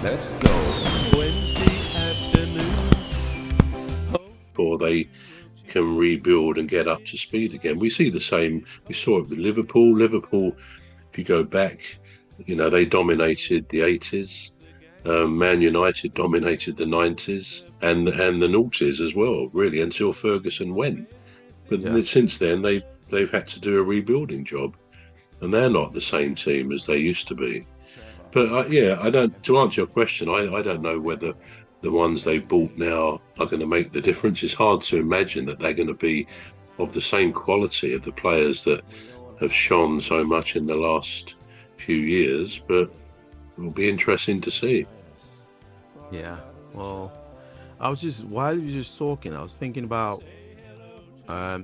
Let's go. Wednesday afternoon. Before they can rebuild and get up to speed again. We see the same. We saw it with Liverpool. Liverpool, if you go back, they dominated the 80s. Man United dominated the 90s and the noughties as well, really, until Ferguson went. But since then, they've had to do a rebuilding job, and they're not the same team as they used to be. But I don't. To answer your question, I don't know whether the ones they've bought now are going to make the difference. It's hard to imagine that they're going to be of the same quality of the players that have shone so much in the last few years, but it will be interesting to see. Yeah, well, while you were just talking, I was thinking about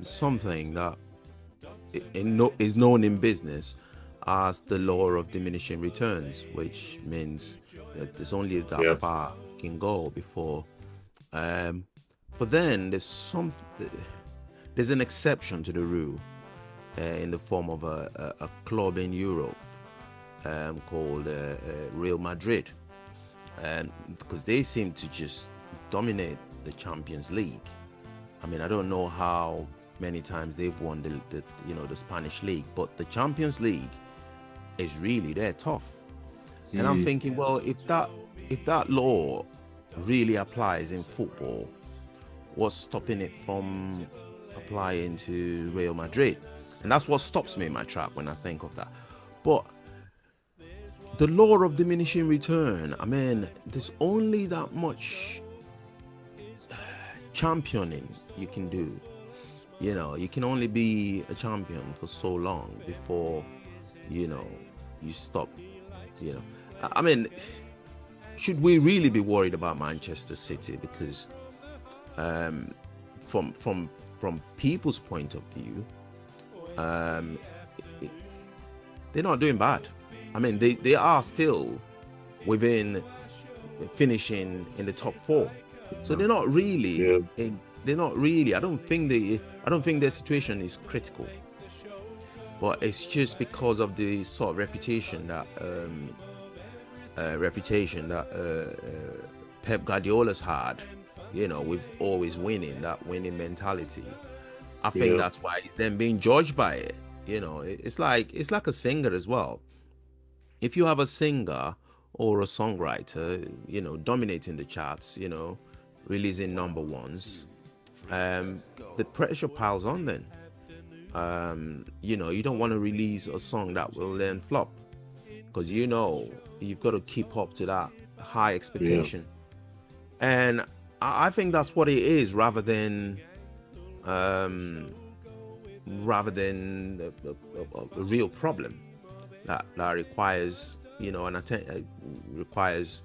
something that is known in business as the law of diminishing returns, which means that there's only that far can go before. But then there's an exception to the rule in the form of a club in Europe called Real Madrid. Because they seem to just dominate the Champions League. I mean, I don't know how many times they've won the Spanish league, but the Champions League is really, they're tough. And I'm thinking, well, if that law really applies in football, what's stopping it from applying to Real Madrid? And that's what stops me in my track when I think of that. But the law of diminishing return, I mean, there's only that much championing you can do. You can only be a champion for so long before, you stop, I mean, should we really be worried about Manchester City? Because from people's point of view, they're not doing bad. I mean, they are still within finishing in the top four, so they're not really. They're not really. I don't think their situation is critical, but it's just because of the sort of reputation that Pep Guardiola's had. With always winning, that winning mentality. I think that's why it's then being judged by it. It's like a singer as well. If you have a singer or a songwriter, dominating the charts, releasing number ones, the pressure piles on then. You don't want to release a song that will then flop, because you've got to keep up to that high expectation. And I think that's what it is, rather than a real problem that requires requires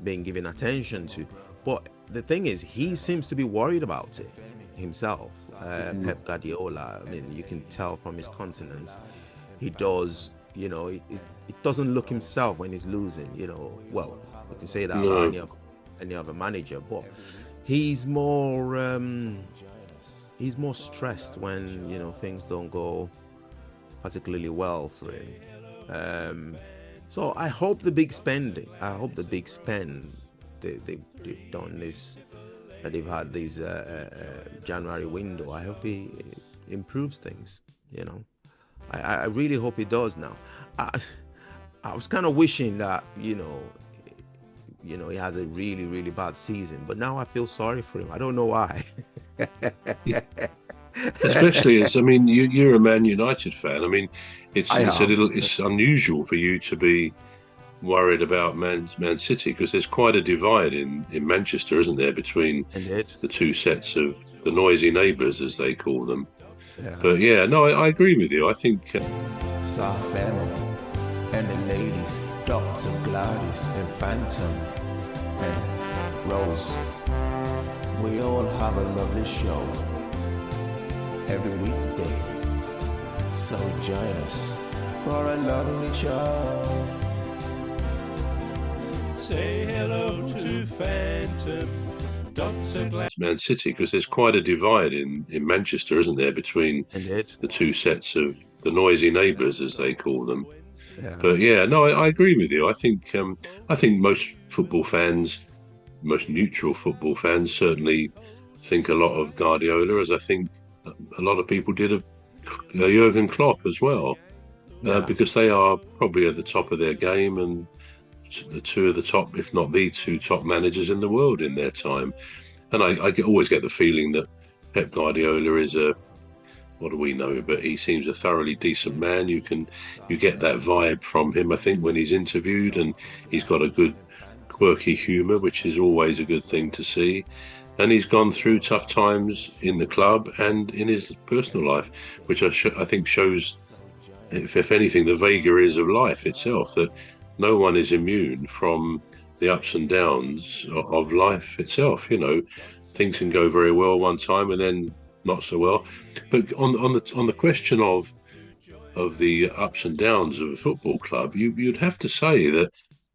being given attention to. But the thing is, he seems to be worried about it himself. Pep Guardiola, I mean, you can tell from his countenance, he does, it doesn't look himself when he's losing. Well, you can say that about any other manager, but he's more stressed when things don't go particularly well for him. So I hope the big spend they've done this, that they've had this January window, I hope he improves things. I really hope he does. Now I was kind of wishing that he has a really, really bad season, but now I feel sorry for him. I don't know why. Especially as, I mean, you're a Man United fan. I mean, it's unusual for you to be worried about Man City, because there's quite a divide in Manchester, isn't there, between the two sets of the noisy neighbours, as they call them. But I agree with you. I think Soft family and the ladies, Dr. Gladys and Phantom and Rose. We all have a lovely show every weekday, so join us for a lovely show. Say hello to Phantom, Dr. Glad. Man City, because there's quite a divide in Manchester, isn't there, between the two sets of the noisy neighbours, as they call them. But yeah, no, I agree with you. I think most football fans, most neutral football fans, certainly think a lot of Guardiola, as I think a lot of people did of Jurgen Klopp as well, because they are probably at the top of their game and the two of the top, if not the two top managers in the world in their time. And I always get the feeling that Pep Guardiola is what do we know? But he seems a thoroughly decent man. You get that vibe from him, I think, when he's interviewed, and he's got a good quirky humour, which is always a good thing to see. And he's gone through tough times in the club and in his personal life, which I think shows, if anything, the vagaries of life itself, that no one is immune from the ups and downs of life itself. You know, things can go very well one time and then not so well. But on the question of the ups and downs of a football club, you'd have to say that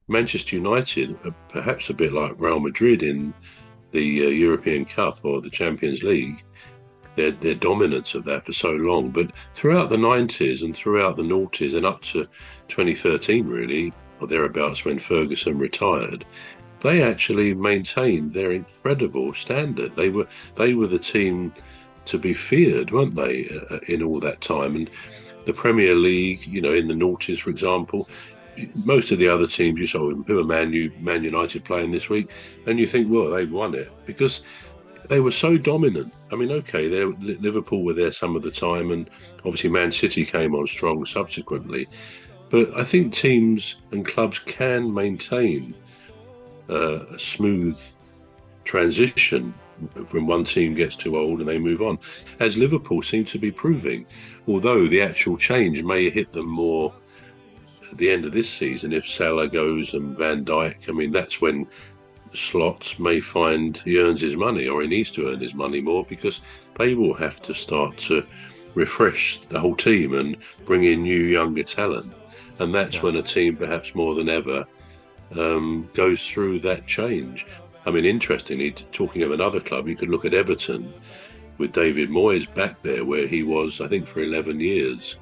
Manchester United, perhaps a bit like Real Madrid in the European Cup or the Champions League, their dominance of that for so long. But throughout the 90s and throughout the noughties and up to 2013, really, or thereabouts, when Ferguson retired, they actually maintained their incredible standard. They were the team to be feared, weren't they, in all that time? And the Premier League, you know, in the noughties, for example, most of the other teams, you saw who are Man United playing this week, and you think, well, they've won it because they were so dominant. I mean, okay, Liverpool were there some of the time, and obviously Man City came on strong subsequently. But I think teams and clubs can maintain a smooth transition when one team gets too old and they move on, as Liverpool seem to be proving, although the actual change may hit them more at the end of this season if Salah goes and Van Dijk. I mean, that's when Slot may find he earns his money, or he needs to earn his money more, because they will have to start to refresh the whole team and bring in new younger talent. And that's when a team, perhaps more than ever, goes through that change. I mean, interestingly, talking of another club, you could look at Everton with David Moyes back there, where he was, I think, for 11 years,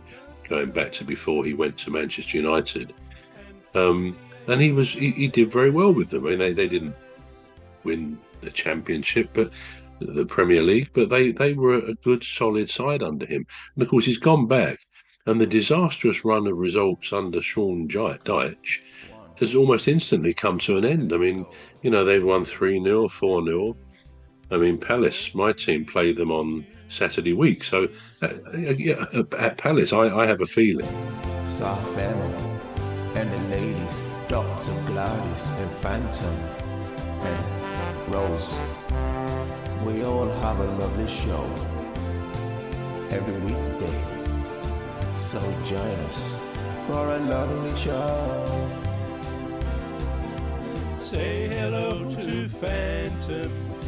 going back to before he went to Manchester United. And he did very well with them. I mean, they didn't win the Championship, but the Premier League, but they were a good, solid side under him. And of course, he's gone back, and the disastrous run of results under Sean Dyche has almost instantly come to an end. I mean, you know, they've won 3-0, 4-0. I mean, Palace, my team, played them on Saturday week. So, at Palace, I have a feeling. Family and the ladies, Dr. Gladys and Phantom and Rose. We all have a lovely show every weekday. So join us for a lovely show. Say hello to Phantom,